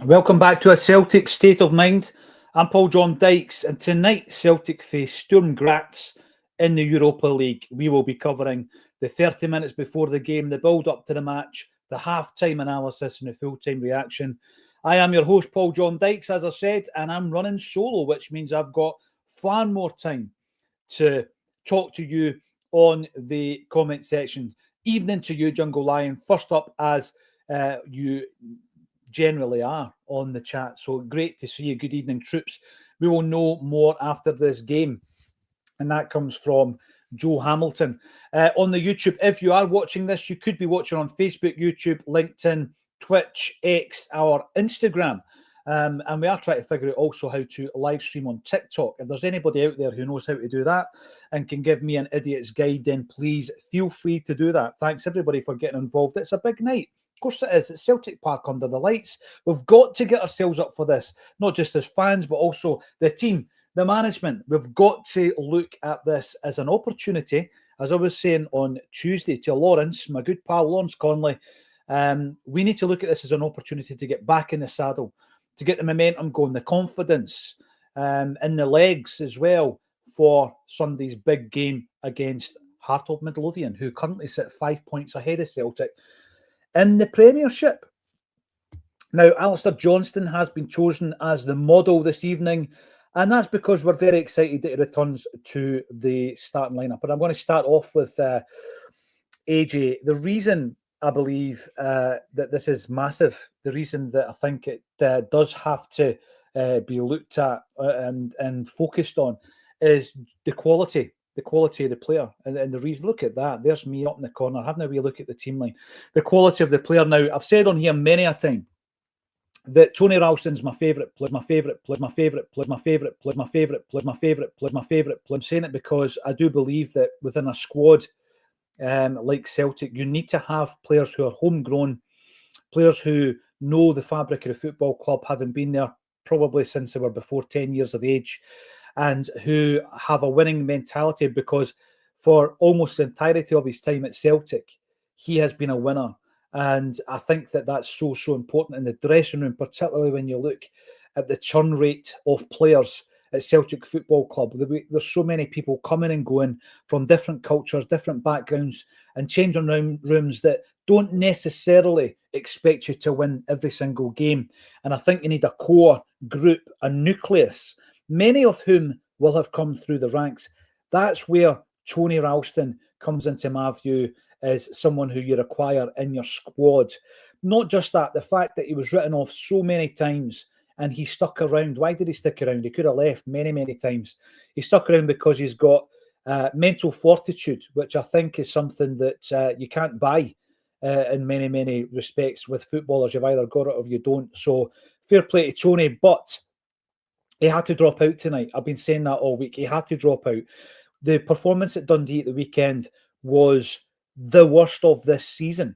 Welcome back to A Celtic State of Mind. I'm Paul John Dykes, and tonight Celtic face Sturm Graz in the Europa League. We will be covering the 30 minutes before the game, the build-up to the match, the half-time analysis and the full-time reaction. I am your host, Paul John Dykes, as I said, and I'm running solo, which means I've got far more time to talk to you on the comment section. Evening to you, Jungle Lion. First up, as you generally are on the chat. So great to see you. Good evening, troops. We will know more after this game. And that comes from Joe Hamilton. On the YouTube, if you are watching this, you could be watching on Facebook, YouTube, LinkedIn, Twitch, X, or Instagram. And we are trying to figure out also how to live stream on TikTok. If there's anybody out there who knows how to do that and can give me an idiot's guide, then please feel free to do that. Thanks, everybody, for getting involved. It's a big night. Of course it is. It's Celtic Park under the lights. We've got to get ourselves up for this, not just as fans, but also the team, the management. We've got to look at this as an opportunity, as I was saying on Tuesday to Lawrence, my good pal Lawrence Conley. We need to look at this as an opportunity to get back in the saddle, to get the momentum going, the confidence in the legs as well for Sunday's big game against Heart of Midlothian, who currently sit 5 points ahead of Celtic in the Premiership. Now, Alistair Johnston has been chosen as the model this evening, and that's because we're very excited that he returns to the starting lineup. But I'm going to start off with AJ. The reason I believe that this is massive, the reason that I think it does have to be looked at and focused on is the quality of the player. And the reason, look at that, there's me up in the corner, having a wee look at the team line. The quality of the player. Now, I've said on here many a time that Tony Ralston's my favourite player, my favourite player, my favourite player, my favourite player, my favourite player, my favourite player, my favourite player. I'm saying it because I do believe that within a squad like Celtic, you need to have players who are homegrown, players who know the fabric of the football club, having been there probably since they were before 10 years of age, and who have a winning mentality, because for almost the entirety of his time at Celtic, he has been a winner. And I think that that's so important in the dressing room, particularly when you look at the churn rate of players at Celtic Football Club. There's so many people coming and going from different cultures, different backgrounds, and changing rooms that don't necessarily expect you to win every single game. And I think you need a core group, a nucleus, many of whom will have come through the ranks. That's where Tony Ralston comes into my view as someone who you require in your squad. Not just that, the fact that he was written off so many times and he stuck around. Why did he stick around? He could have left many times. He stuck around because he's got mental fortitude, which I think is something that you can't buy in many respects with footballers. You've either got it or you don't. So fair play to Tony, but he had to drop out tonight. I've been saying that all week. He had to drop out. The performance at Dundee at the weekend was the worst of this season.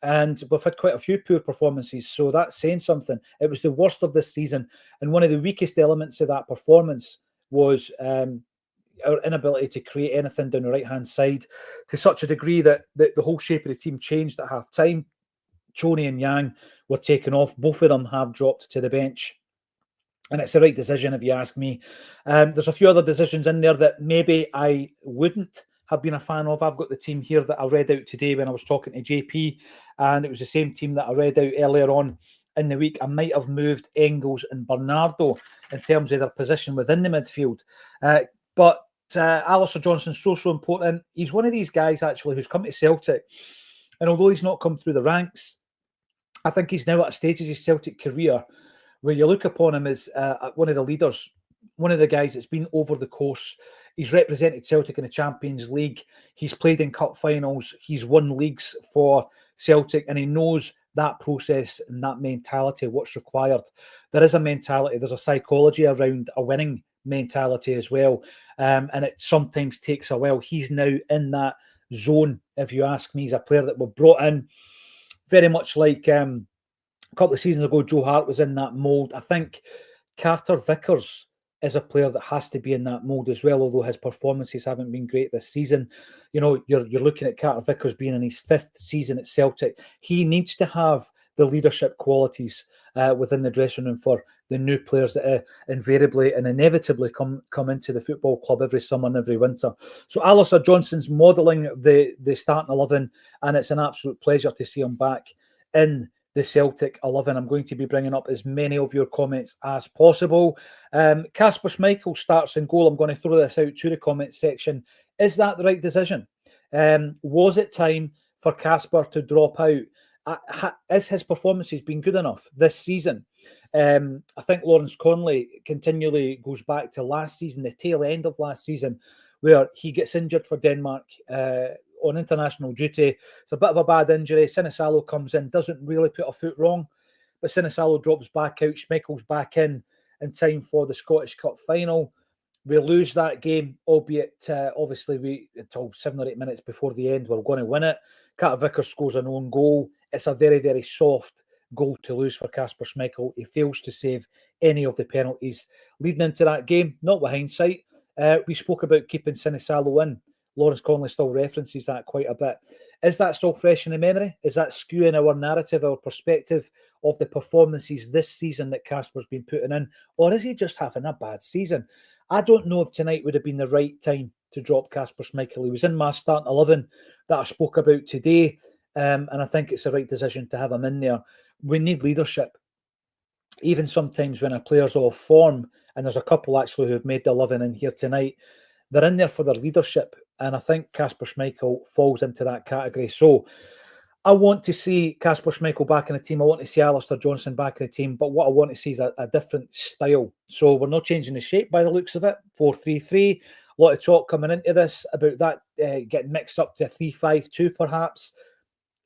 And we've had quite a few poor performances, so that's saying something. It was the worst of this season. And one of the weakest elements of that performance was our inability to create anything down the right-hand side, to such a degree that the whole shape of the team changed at half-time. Tony and Yang were taken off. Both of them have dropped to the bench. And it's the right decision, if you ask me. There's a few other decisions in there that maybe I wouldn't have been a fan of. I've got the team here that I read out today when I was talking to JP, and it was the same team that I read out earlier on in the week. I might have moved Engels and Bernardo in terms of their position within the midfield. But Alistair Johnston's so important. He's one of these guys, actually, who's come to Celtic, and although he's not come through the ranks, I think he's now at a stage of his Celtic career where you look upon him as one of the leaders, one of the guys that's been over the course. He's represented Celtic in the Champions League. He's played in cup finals. He's won leagues for Celtic, and he knows that process and that mentality, what's required. There is a mentality, there's a psychology around a winning mentality as well. And it sometimes takes a while. He's now in that zone, if you ask me. He's a player that was brought in very much like a couple of seasons ago, Joe Hart was in that mould. I think Carter Vickers is a player that has to be in that mould as well, although his performances haven't been great this season. You know, you're looking at Carter Vickers being in his 5th season at Celtic. He needs to have the leadership qualities within the dressing room for the new players that invariably and inevitably come into the football club every summer and every winter. So Alistair Johnston's modelling the starting 11, and it's an absolute pleasure to see him back in the Celtic 11. I'm going to be bringing up as many of your comments as possible. Kasper Schmeichel starts in goal. I'm going to throw this out to the comments section. Is that the right decision? Was it time for Kasper to drop out? Is his performances been good enough this season? I think Lawrence Connolly continually goes back to last season, the tail end of last season, where he gets injured for Denmark on international duty. It's a bit of a bad injury. Sinisalo comes in, doesn't really put a foot wrong, but Sinisalo drops back out. Schmeichel's back in time for the Scottish Cup final. We lose that game, albeit obviously until 7 or 8 minutes before the end, we're going to win it. Carter Vickers scores an own goal. It's a very, very soft goal to lose for Kasper Schmeichel. He fails to save any of the penalties leading into that game. Not with hindsight. We spoke about keeping Sinisalo in. Lawrence Connolly still references that quite a bit. Is that still fresh in the memory? Is that skewing our narrative, our perspective of the performances this season that Kasper's been putting in? Or is he just having a bad season? I don't know if tonight would have been the right time to drop Kasper Schmeichel. He was in my starting 11 that I spoke about today, and I think it's the right decision to have him in there. We need leadership. Even sometimes when a player's off form, and there's a couple actually who have made the 11 in here tonight, they're in there for their leadership, and I think Kasper Schmeichel falls into that category. So I want to see Kasper Schmeichel back in the team. I want to see Alistair Johnston back in the team. But what I want to see is a different style. So we're not changing the shape by the looks of it. 4-3-3. A lot of talk coming into this about that getting mixed up to a 3-5-2 perhaps.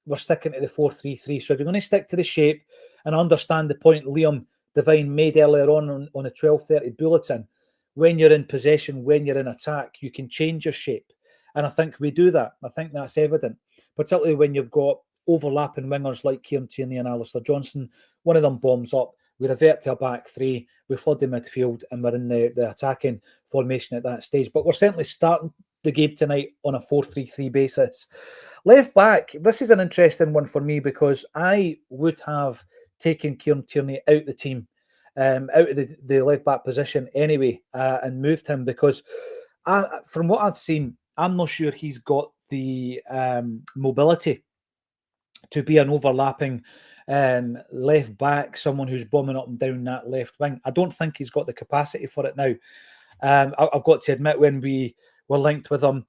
We're sticking to the 4-3-3. So if you're going to stick to the shape, and understand the point Liam Devine made earlier on the 12:30 bulletin, when you're in possession, when you're in attack, you can change your shape. And I think we do that. I think that's evident, particularly when you've got overlapping wingers like Kieran Tierney and Alistair Johnston. One of them bombs up, we revert to a back three, we flood the midfield, and we're in the attacking formation at that stage. But we're certainly starting the game tonight on a 4-3-3 basis. Left back, this is an interesting one for me because I would have taken Kieran Tierney out the team, out of the left back position anyway, and moved him because from what I've seen, I'm not sure he's got the mobility to be an overlapping left back, someone who's bombing up and down that left wing. I don't think he's got the capacity for it now. I've got to admit, when we were linked with him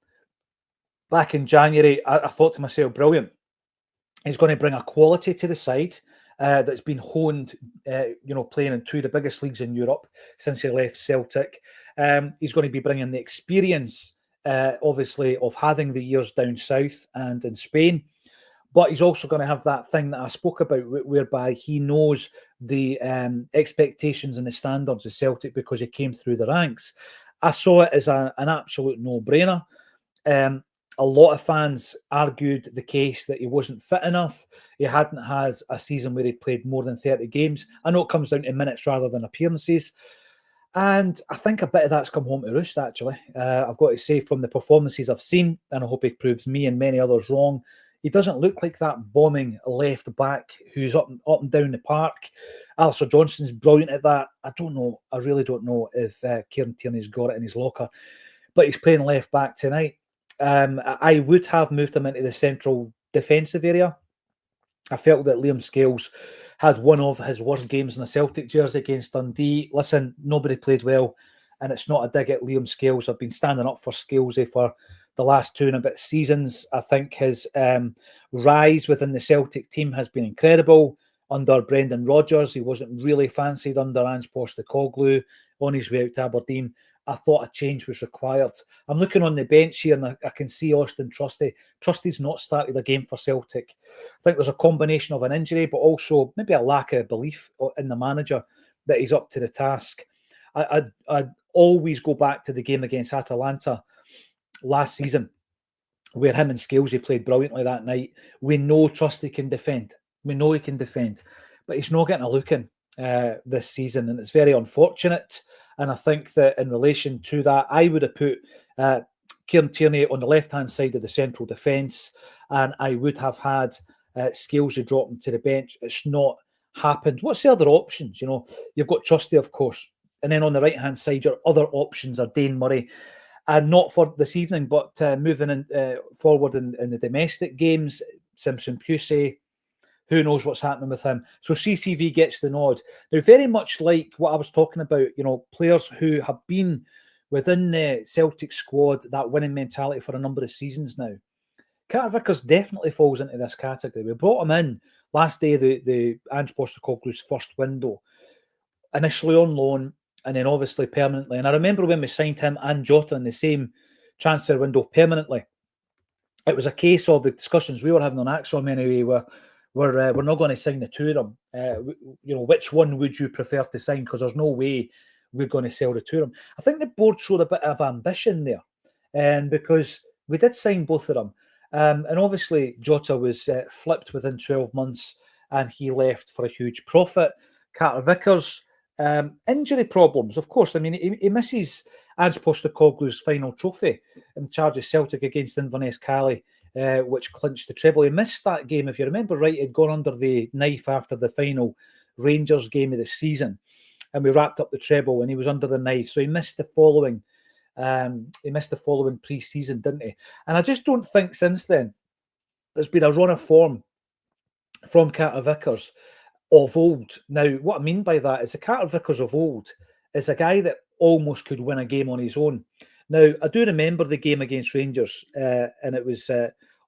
back in January, I thought to myself, brilliant. He's going to bring a quality to the side that's been honed, playing in two of the biggest leagues in Europe since he left Celtic. He's going to be bringing the experience, obviously, of having the years down south and in Spain. But he's also going to have that thing that I spoke about, whereby he knows the expectations and the standards of Celtic because he came through the ranks. I saw it as an absolute no-brainer. A lot of fans argued the case that he wasn't fit enough. He hadn't had a season where he'd played more than 30 games. I know it comes down to minutes rather than appearances. And I think a bit of that's come home to roost, actually. I've got to say, from the performances I've seen, and I hope he proves me and many others wrong, he doesn't look like that bombing left back who's up and down the park. Alistair Johnston's brilliant at that. I don't know. I really don't know if Kieran Tierney's got it in his locker. But he's playing left back tonight. I would have moved him into the central defensive area. I felt that Liam Scales had one of his worst games in a Celtic jersey against Dundee. Listen, nobody played well, and it's not a dig at Liam Scales. I've been standing up for Scalesy for the last 2 and a bit seasons. I think his rise within the Celtic team has been incredible. Under Brendan Rodgers, he wasn't really fancied under Ange Postecoglou on his way out to Aberdeen. I thought a change was required. I'm looking on the bench here and I can see Austin Trusty. Trusty's not started a game for Celtic. I think there's a combination of an injury, but also maybe a lack of belief in the manager that he's up to the task. I'd always go back to the game against Atalanta last season, where him and Scalesy played brilliantly that night. We know Trusty can defend. We know he can defend, but he's not getting a look in this season, and it's very unfortunate. And I think that in relation to that, I would have put Kieran Tierney on the left-hand side of the central defence, and I would have had Scales are dropping to the bench. It's not happened. What's the other options? You've got Trusty, of course. And then on the right-hand side, your other options are Dane Murray. And not for this evening, but moving forward in the domestic games, Simpson Pusey, who knows what's happening with him. So CCV gets the nod. They're very much like what I was talking about, players who have been within the Celtic squad, that winning mentality for a number of seasons now. Carter Vickers definitely falls into this category. We brought him in last day of the Ange Postecoglou's first window, initially on loan, and then obviously permanently. And I remember when we signed him and Jota in the same transfer window permanently, it was a case of the discussions we were having on Acsom anyway, where we're not going to sign the two of them. Which one would you prefer to sign? Because there's no way we're going to sell the two of them. I think the board showed a bit of ambition there, and because we did sign both of them. And obviously Jota was flipped within 12 months and he left for a huge profit. Carter Vickers, injury problems, of course. I mean, he misses Ange Postecoglou's final trophy in charge of Celtic against Inverness Cali, which clinched the treble. He missed that game, if you remember right. He'd gone under the knife after the final Rangers game of the season, and we wrapped up the treble, and he was under the knife, so he missed the following. Pre-season, didn't he? And I just don't think since then there's been a run of form from Carter Vickers of old. Now, what I mean by that is the Carter Vickers of old is a guy that almost could win a game on his own. Now, I do remember the game against Rangers, and it was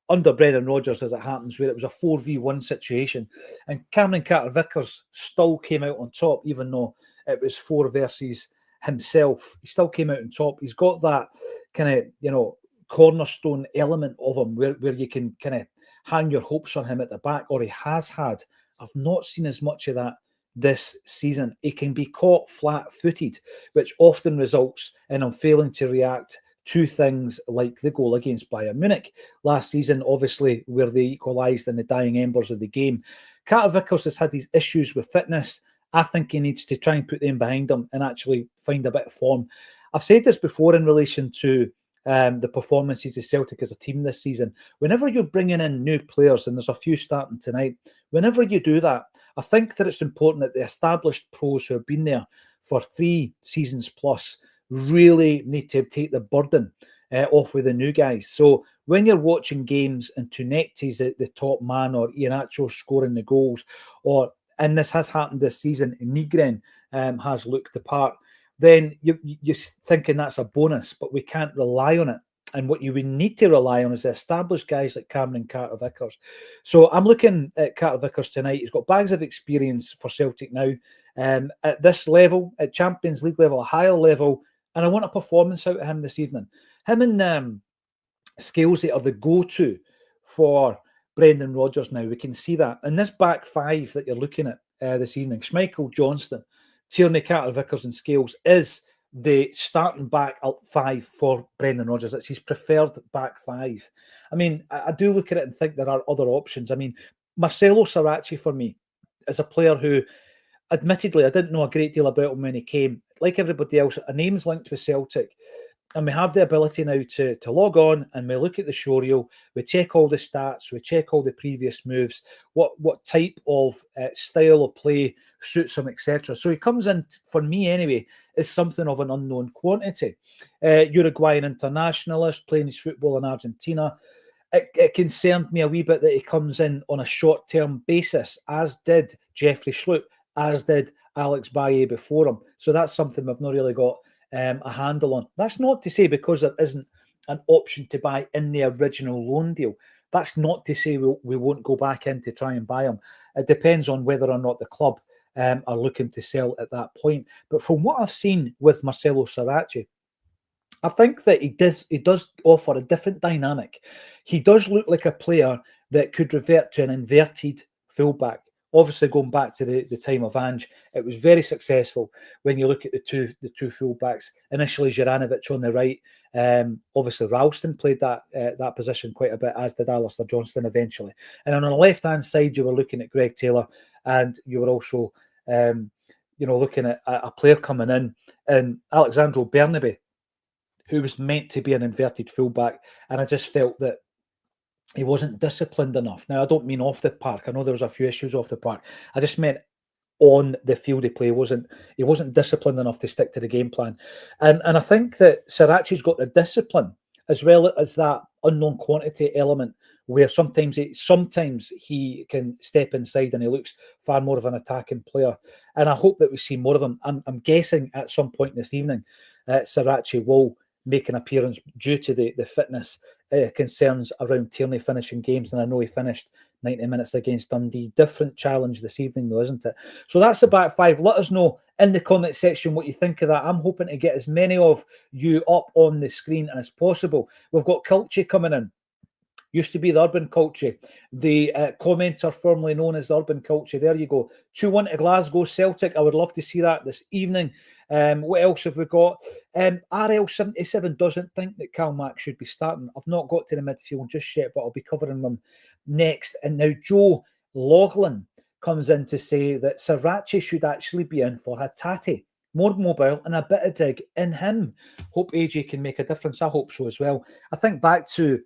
under Brendan Rodgers, as it happens, where it was a 4v1 situation, and Cameron Carter Vickers still came out on top, even though it was 4 versus himself. He still came out on top. He's got that kind of, cornerstone element of him where you can kind of hang your hopes on him at the back, or he has had. I've not seen as much of that this season. He can be caught flat-footed, which often results in him failing to react to things like the goal against Bayern Munich last season, obviously, where they equalised in the dying embers of the game. Carter Vickers has had these issues with fitness. I think he needs to try and put them behind him and actually find a bit of form. I've said this before in relation to the performances of Celtic as a team this season. Whenever you're bringing in new players, and there's a few starting tonight, whenever you do that, I think that it's important that the established pros who have been there for 3 seasons plus really need to take the burden off with the new guys. So when you're watching games and Tunecti's the top man, or Iheanacho scoring the goals, and this has happened this season, Nygren has looked the part, then you're thinking that's a bonus, but we can't rely on it. And what you would need to rely on is the established guys like Cameron Carter Vickers. So I'm looking at Carter Vickers tonight. He's got bags of experience for Celtic now at this level, at Champions League level, a higher level, and I want a performance out of him this evening. Him and Scalesy are the go-to for Brendan Rodgers now. We can see that. And this back five that you're looking at this evening, Schmeichel, Johnston, Tierney, Carter Vickers and Scales, is the starting back five for Brendan Rodgers. It's his preferred back five. I mean, I do look at it and think there are other options. I mean, Marcelo Saracchi for me is a player who, admittedly, I didn't know a great deal about him when he came. Like everybody else, a name's linked with Celtic. And we have the ability now to log on and we look at the showreel, we check all the stats, we check all the previous moves, what type of style of play suits him, etc. So he comes in, for me anyway, as something of an unknown quantity. Uruguayan internationalist, playing his football in Argentina. It concerned me a wee bit that he comes in on a short-term basis, as did Jeffrey Schlupp, as did Alex Baye before him. So that's something we've not really got a handle on. That's not to say because there isn't an option to buy in the original loan deal. That's not to say we won't go back in to try and buy him. It depends on whether or not the club are looking to sell at that point. But from what I've seen with Marcelo Saracchi, I think that he does offer a different dynamic. He does look like a player that could revert to an inverted fullback. Obviously, going back to the time of Ange, it was very successful when you look at the two fullbacks. Initially, Juranovic on the right. Obviously, Ralston played that position quite a bit, as did Alistair Johnston eventually. And on the left-hand side, you were looking at Greg Taylor, and you were also, looking at a player coming in Alexandro Bernabe, who was meant to be an inverted fullback. And I just felt that he wasn't disciplined enough. Now, I don't mean off the park. I know there was a few issues off the park. I just meant on the field of play. He wasn't disciplined enough to stick to the game plan. And I think that Sriracha's got the discipline as well as that unknown quantity element where sometimes he can step inside and he looks far more of an attacking player. And I hope that we see more of him. I'm guessing at some point this evening, Sriracha will make an appearance due to the fitness concerns around Tierney finishing games. And I know he finished 90 minutes against Dundee. Different challenge this evening, though, isn't it? So that's the back five. Let us know in the comment section what you think of that. I'm hoping to get as many of you up on the screen as possible. We've got Culture coming in. Used to be the Urban Culture. The commenter formerly known as the Urban Culture. There you go. 2-1 to Glasgow Celtic. I would love to see that this evening. What else have we got? RL77 doesn't think that Cal Mack should be starting. I've not got to the midfield just yet, but I'll be covering them next. And now Joe Loughlin comes in to say that Sriracha should actually be in for Hatate. More mobile and a bit of dig in him. Hope AJ can make a difference. I hope so as well. I think back to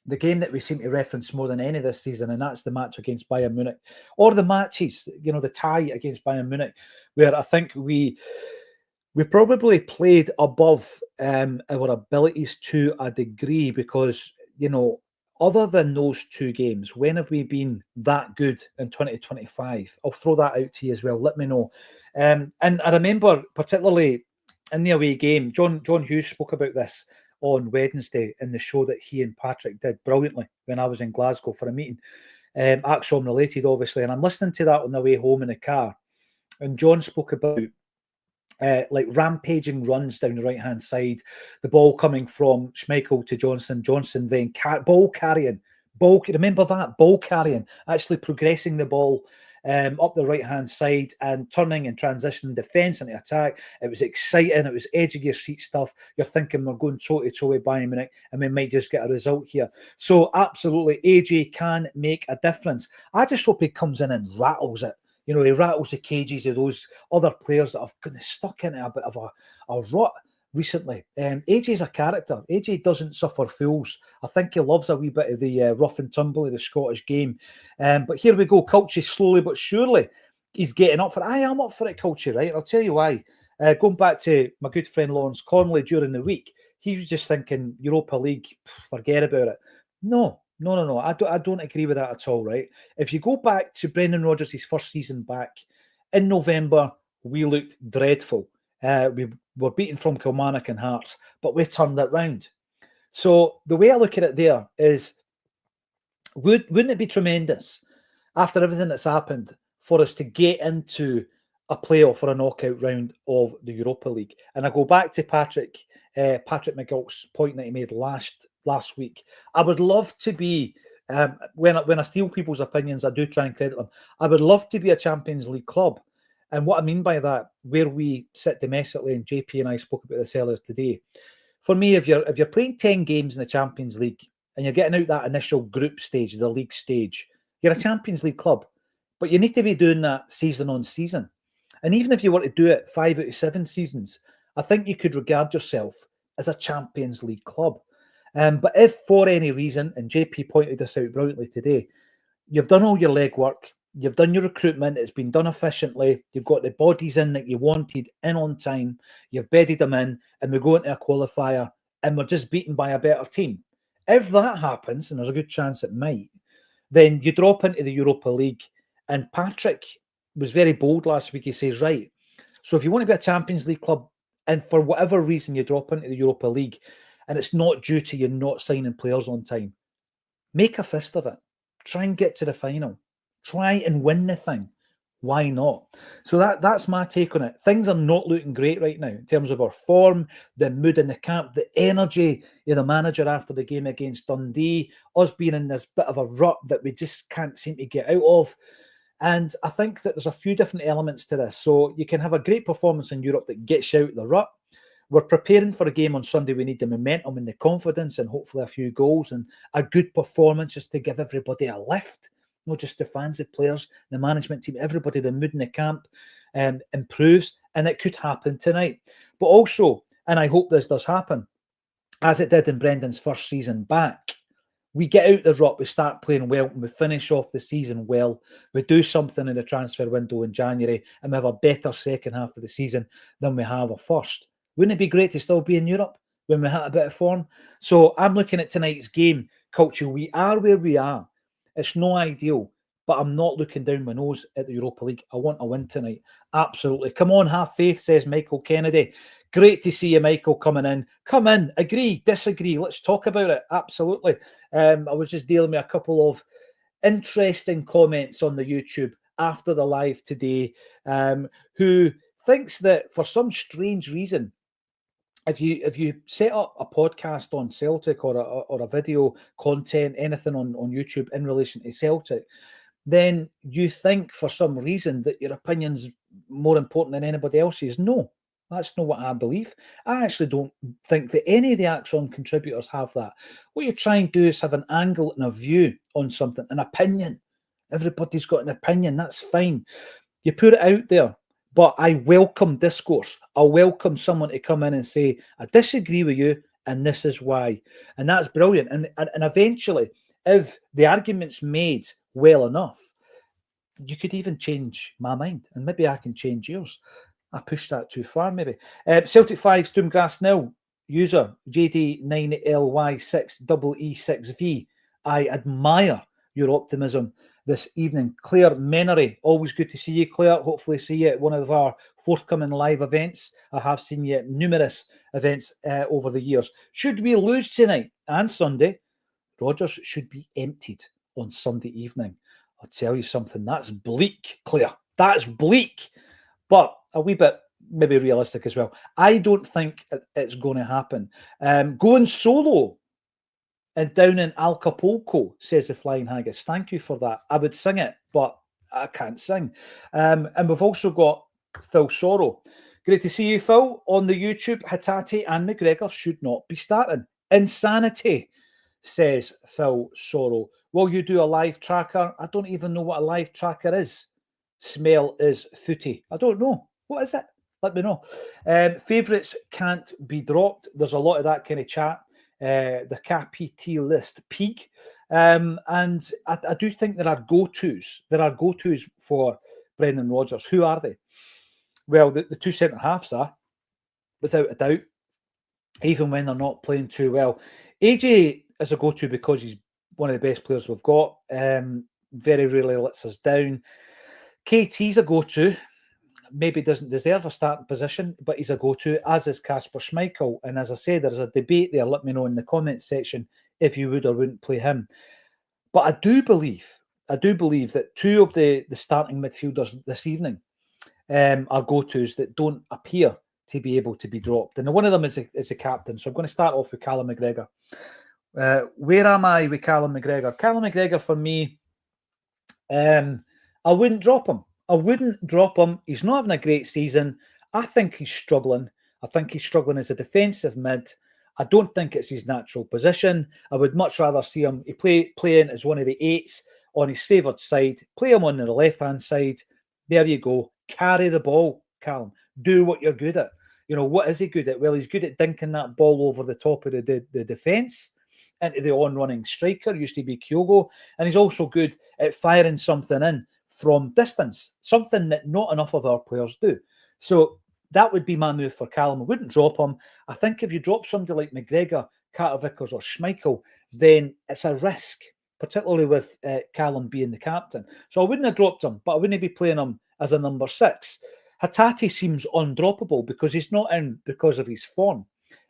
the game that we seem to reference more than any this season, and that's the match against Bayern Munich, or the matches, the tie against Bayern Munich, where I think we probably played above our abilities to a degree because, other than those two games, when have we been that good in 2025? I'll throw that out to you as well. Let me know. And I remember particularly in the away game, John Hughes spoke about this on Wednesday in the show that he and Patrick did brilliantly when I was in Glasgow for a meeting. Acsom related, obviously. And I'm listening to that on the way home in the car. And John spoke about like rampaging runs down the right-hand side, the ball coming from Schmeichel to Johnson then ball carrying, remember that, ball carrying, actually progressing the ball up the right-hand side and turning and transitioning defence into attack. It was exciting. It was edge of your seat stuff. You're thinking we're going toe-to-toe with Bayern Munich and we might just get a result here. So absolutely, AJ can make a difference. I just hope he comes in and rattles it. He rattles the cages of those other players that have kind of stuck into a bit of a rut recently. AJ's a character. AJ doesn't suffer fools. I think he loves a wee bit of the rough and tumble of the Scottish game. But here we go. Culture slowly but surely. He's getting up for it. I am up for it, Culture, right? I'll tell you why. Going back to my good friend Lawrence Connolly during the week, he was just thinking Europa League, forget about it. No. I don't agree with that at all, right? If you go back to Brendan Rodgers' first season back, in November, we looked dreadful. We were beaten from Kilmarnock and Hearts, but we turned it round. So the way I look at it there is, wouldn't it be tremendous after everything that's happened for us to get into a playoff or a knockout round of the Europa League? And I go back to Patrick McGilk's point that he made last week. I would love to be, when I steal people's opinions, I do try and credit them. I would love to be a Champions League club. And what I mean by that, where we sit domestically, and JP and I spoke about this earlier today. For me, if you're playing 10 games in the Champions League and you're getting out that initial group stage, the league stage, you're a Champions League club. But you need to be doing that season on season. And even if you were to do it 5 out of 7 seasons, I think you could regard yourself as a Champions League club. But if for any reason, and JP pointed this out brilliantly today, you've done all your legwork, you've done your recruitment, it's been done efficiently, you've got the bodies in that you wanted in on time, you've bedded them in, and we go into a qualifier and we're just beaten by a better team. If that happens, and there's a good chance it might, then you drop into the Europa League. And Patrick was very bold last week. He says, right, so if you want to be a Champions League club and for whatever reason you drop into the Europa League and it's not due to you not signing players on time, make a fist of it. Try and get to the final. Try and win the thing. Why not? So that's my take on it. Things are not looking great right now in terms of our form, the mood in the camp, the energy of the manager after the game against Dundee, us being in this bit of a rut that we just can't seem to get out of. And I think that there's a few different elements to this. So you can have a great performance in Europe that gets you out of the rut. We're preparing for a game on Sunday. We need the momentum and the confidence and hopefully a few goals and a good performance just to give everybody a lift. Not just the fans, the players, the management team, everybody, the mood in the camp improves. And it could happen tonight. But also, and I hope this does happen, as it did in Brendan's first season back, we get out the rut, we start playing well, and we finish off the season well. We do something in the transfer window in January, and we have a better second half of the season than we have a first. Wouldn't it be great to still be in Europe when we had a bit of form? So I'm looking at tonight's game, Culture. We are where we are. It's no ideal, but I'm not looking down my nose at the Europa League. I want a win tonight. Absolutely. Come on, have faith, says Michael Kennedy. Great to see you, Michael, coming in. Come in, agree, disagree. Let's talk about it. Absolutely. I was just dealing with a couple of interesting comments on the YouTube after the live today, who thinks that for some strange reason, if you set up a podcast on Celtic or a video content, anything on YouTube in relation to Celtic, then you think for some reason that your opinion's more important than anybody else's. No, that's not what I believe. I actually don't think that any of the Acsom contributors have that. What you're trying to do is have an angle and a view on something, an opinion. Everybody's got an opinion. That's fine. You put it out there. But I welcome discourse. I welcome someone to come in and say, I disagree with you, and this is why. And that's brilliant. And eventually, if the argument's made well enough, you could even change my mind, and maybe I can change yours. I pushed that too far, maybe. Celtic 5, Sturm Graz 0. User JD9LY6EE6V. I admire your optimism this evening. Claire Menery, always good to see you, Claire. Hopefully see you at one of our forthcoming live events. I have seen you at numerous events over the years. Should we lose tonight and Sunday, Rodgers should be emptied on Sunday evening. I'll tell you something, that's bleak, Claire. That's bleak. But a wee bit maybe realistic as well. I don't think it's going to happen. Going solo and down in Acapulco, says the Flying Haggis. Thank you for that. I would sing it, but I can't sing. And we've also got Phil Sorrow. Great to see you, Phil, on the YouTube. Hatate and McGregor should not be starting. Insanity, says Phil Sorrow. Will you do a live tracker? I don't even know what a live tracker is. Smell is footy. I don't know. What is it? Let me know. Favourites can't be dropped. There's a lot of that kind of chat. The KPT list peak. And I do think there are go-tos. There are go-tos for Brendan Rodgers. Who are they? Well, the two centre-halves are, without a doubt, even when they're not playing too well. AJ is a go-to because he's one of the best players we've got. Very rarely lets us down. KT's a go-to. Maybe doesn't deserve a starting position, but he's a go-to, as is Kasper Schmeichel. And as I said, there's a debate there. Let me know in the comments section if you would or wouldn't play him. But I do believe that two of the starting midfielders this evening are go-tos that don't appear to be able to be dropped. And one of them is a captain. So I'm going to start off with Callum McGregor. Where am I with Callum McGregor? Callum McGregor, for me, I wouldn't drop him. He's not having a great season. I think he's struggling. As a defensive mid. I don't think it's his natural position. I would much rather see him playing as one of the eights on his favoured side. Play him on the left-hand side. There you go. Carry the ball, Callum. Do what you're good at. You know, what is he good at? Well, he's good at dinking that ball over the top of the defence into the on-running striker. Used to be Kyogo. And he's also good at firing something in from distance, something that not enough of our players do. So that would be my move for Callum. I wouldn't drop him. I think if you drop somebody like McGregor, Carter Vickers or Schmeichel, then it's a risk, particularly with Callum being the captain. So I wouldn't have dropped him, but I wouldn't be playing him as a number 6. Hatate seems undroppable because he's not in because of his form.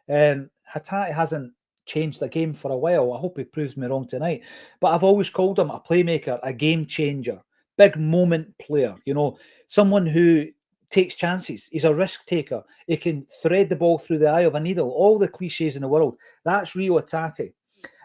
Hatate hasn't changed the game for a while. I hope he proves me wrong tonight. But I've always called him a playmaker, a game changer. Big moment player, you know, someone who takes chances. He's a risk taker. He can thread the ball through the eye of a needle. All the cliches in the world. That's Rio Hatate.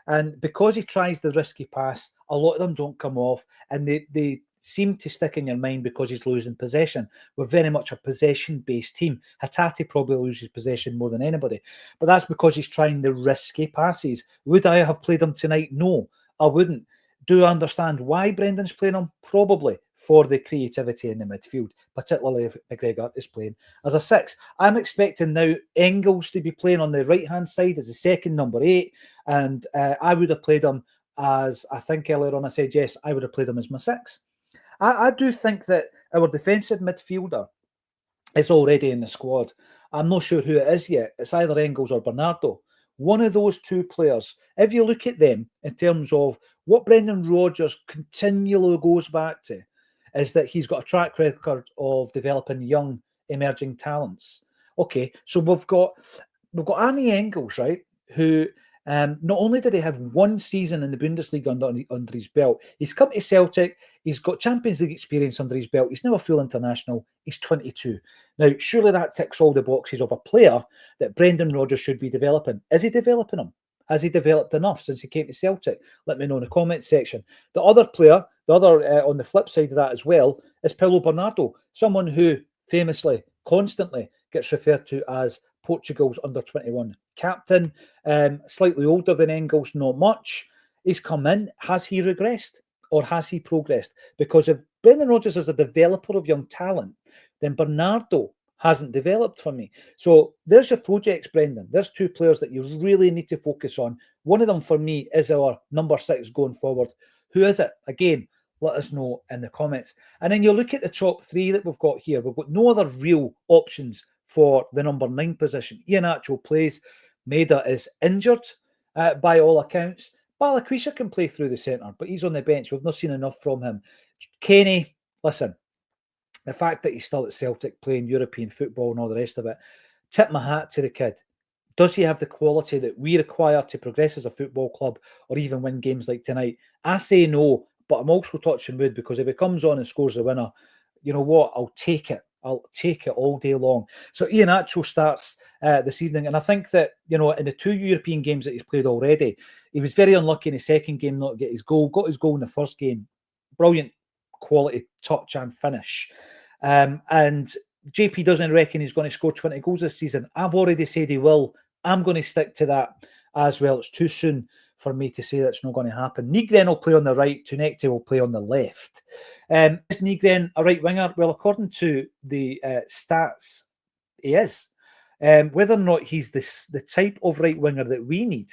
And because he tries the risky pass, a lot of them don't come off, and they seem to stick in your mind because he's losing possession. We're very much a possession-based team. Hatate probably loses possession more than anybody, but that's because he's trying the risky passes. Would I have played him tonight? No, I wouldn't. Do I understand why Brendan's playing him? Probably for the creativity in the midfield, particularly if McGregor is playing as a 6. I'm expecting now Engels to be playing on the right-hand side as the second number 8, and I would have played him as I think earlier on I said, yes, I would have played him as my 6. I do think that our defensive midfielder is already in the squad. I'm not sure who it is yet. It's either Engels or Bernardo. One of those two players, if you look at them in terms of what Brendan Rodgers continually goes back to, is that he's got a track record of developing young, emerging talents. Okay, so we've got Arnie Engels, right, who not only did he have one season in the Bundesliga under his belt, he's come to Celtic, he's got Champions League experience under his belt, he's now a full international, he's 22. Now, surely that ticks all the boxes of a player that Brendan Rodgers should be developing. Is he developing him? Has he developed enough since he came to Celtic? Let me know in the comments section. The other player, on the flip side of that as well, is Paulo Bernardo, someone who famously, constantly gets referred to as Portugal's under-21 captain, slightly older than Engels, not much. He's come in. Has he regressed or has he progressed? Because if Brendan Rodgers is a developer of young talent, then Bernardo hasn't developed for me. So there's your projects, Brendan. There's two players that you really need to focus on. One of them for me is our number 6 going forward. Who is it? Again, let us know in the comments. And then you look at the top 3 that we've got here. We've got no other real options for the number 9 position. Iheanacho plays. Maida is injured by all accounts. Balikwisha can play through the centre, but he's on the bench. We've not seen enough from him. Kenny, listen, the fact that he's still at Celtic playing European football and all the rest of it, tip my hat to the kid. Does he have the quality that we require to progress as a football club or even win games like tonight? I say no, but I'm also touching wood, because if he comes on and scores the winner, you know what? I'll take it. I'll take it all day long. So Iheanacho starts this evening. And I think that, you know, in the 2 European games that he's played already, he was very unlucky in the second game not to get his goal. Got his goal in the first game. Brilliant quality touch and finish. And JP doesn't reckon he's going to score 20 goals this season. I've already said he will. I'm going to stick to that as well. It's too soon for me to say that's not going to happen. Nygren will play on the right. Tunekte will play on the left. Is Nygren a right winger? Well, according to the stats, he is. Whether or not he's the type of right winger that we need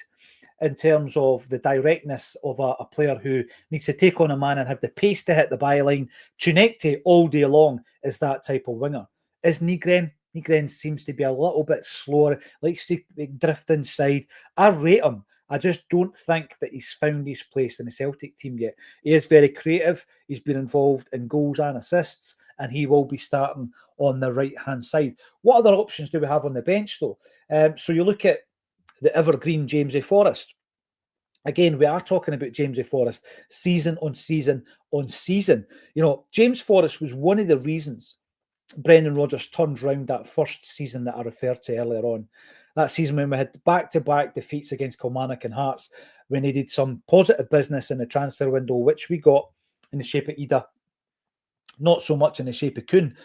in terms of the directness of a player who needs to take on a man and have the pace to hit the byline, Tunekte all day long is that type of winger. Is Nygren? Nygren seems to be a little bit slower, likes to drift inside. I rate him. I just don't think that he's found his place in the Celtic team yet. He is very creative. He's been involved in goals and assists, and he will be starting on the right-hand side. What other options do we have on the bench, though? So you look at the evergreen James A. Forrest. Again, we are talking about James A. Forrest season on season on season. You know, James Forrest was one of the reasons Brendan Rodgers turned round that first season that I referred to earlier on. That season when we had back-to-back defeats against Kilmarnock and Hearts, we needed some positive business in the transfer window, which we got in the shape of Ida. Not so much in the shape of Kuhn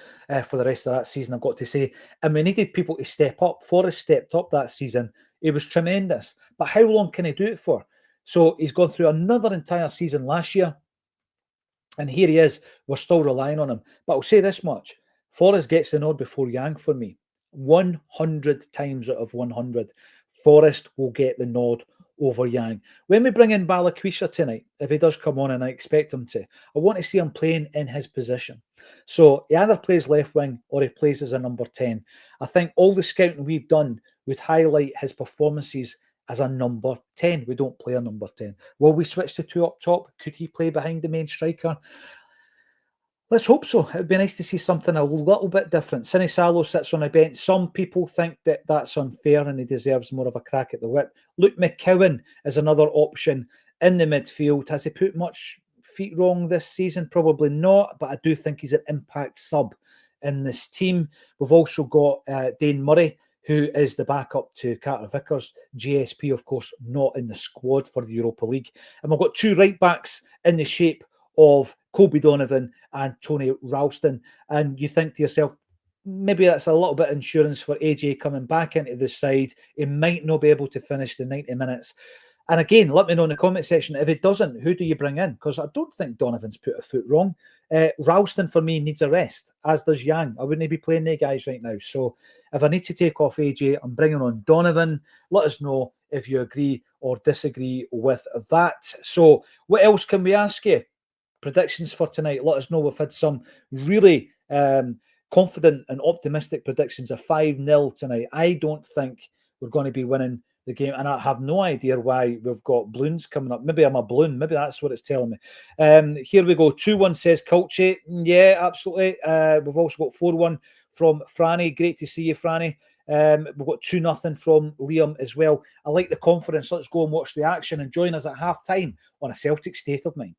for the rest of that season, I've got to say. And we needed people to step up. Forrest stepped up that season. It was tremendous. But how long can he do it for? So he's gone through another entire season last year. And here he is. We're still relying on him. But I'll say this much. Forrest gets the nod before Yang for me. 100 times out of 100. Forrest will get the nod over Yang. When we bring in Balikwisha tonight, if he does come on, and I expect him to, I want to see him playing in his position. So he either plays left wing or he plays as a number 10. I think all the scouting we've done would highlight his performances as a number 10. We don't play a number 10. Will we switch to 2 up top? Could he play behind the main striker? Let's hope so. It would be nice to see something a little bit different. Sinisalo sits on a bench. Some people think that that's unfair and he deserves more of a crack at the whip. Luke McCowan is another option in the midfield. Has he put much feet wrong this season? Probably not, but I do think he's an impact sub in this team. We've also got Dane Murray, who is the backup to Carter Vickers. GSP, of course, not in the squad for the Europa League. And we've got 2 right-backs in the shape of Kobe Donovan and Tony Ralston. And you think to yourself, maybe that's a little bit of insurance for AJ coming back into the side. He might not be able to finish the 90 minutes. And again, let me know in the comment section, if it doesn't, who do you bring in? Because I don't think Donovan's put a foot wrong. Ralston, for me, needs a rest, as does Yang. I wouldn't be playing the guys right now. So if I need to take off AJ, I'm bringing on Donovan. Let us know if you agree or disagree with that. So what else can we ask you? Predictions for tonight. Let us know. We've had some really confident and optimistic predictions of 5-0 tonight. I don't think we're going to be winning the game, and I have no idea why we've got balloons coming up. Maybe I'm a balloon. Maybe that's what it's telling me. Here we go. 2-1 says Culture. Yeah, absolutely. We've also got 4-1 from Franny. Great to see you, Franny. We've got 2-0 from Liam as well. I like the confidence. Let's go and watch the action and join us at half time on A Celtic State of Mind.